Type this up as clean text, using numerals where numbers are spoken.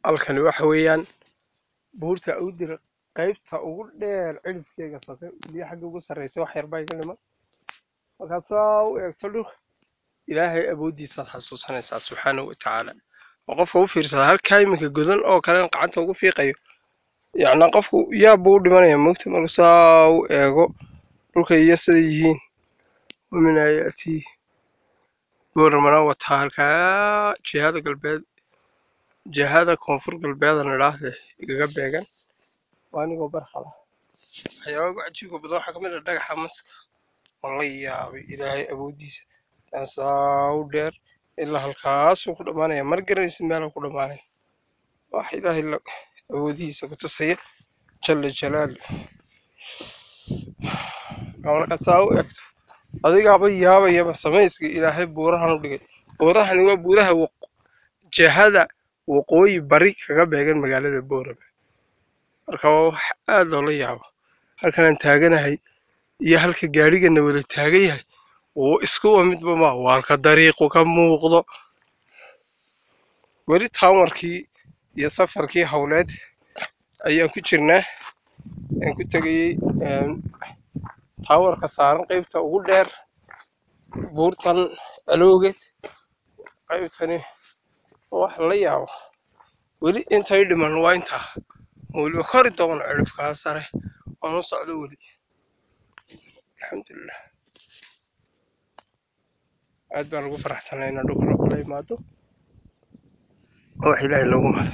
halkani waxa weeyaan buurta awdir qaybta ugu dheer cirifkeega safar biyo xagga ugu sarreysay wax yar baa iga dhiman markaad saa u eegto dhulka ilaahay awoodiisaad xasuusanaysaa subxaanahu watacaala oo qofka u fiirsada halkaa iminka godan oo kalena gacanta ugu fiiqayo yacnaa qofku yaabuu u dhimanaya moogta markuu saa u eego dhulka iyo siday yihiin wamin aayaatihi booramana wataa halkaa jihada galbeed jihada koonfur galbeedana idhaahde igaga beegan waa anigoo barkhala waxyaaba ugu cajiibka badan waxaa ka mid ah dhagaxa maska oo la yaabay ilaahay awoodiisa saa u dheer ilaa halkaasuu ku dhammaanaya mar garanaysa meeluu ku dhammaanaya wax ilaahay awoodihiisa ku tusaya jalla jalaalu marka saa u egto adigaaba yaabayaba samayska ilaahay buurahan u dhigay buurahani waa buuraha jihada waqooyi bari kaga beegan magaalada boorame marka waa wax aad loola yaabo halkanaan taaganahay iyo halka gaadhigana wada taagan yahay oo iskuwa midba ma waa halka dariiqu ka muuqdo weli taawarkii iyo safarkii howleed ayaan ku jirnaa aan ku tegayey taawarka saaran qaybta ugu dheer buurtan aloogeed qaybtani wax la yaabo weli intay dhiman waa intaa weliba kori doono cirifkaa sare oon u socdo weli alxamdulilah aad baan ugu faraxsanay inaan dhulka la yimaado oo wax ilaahay loogu mahdo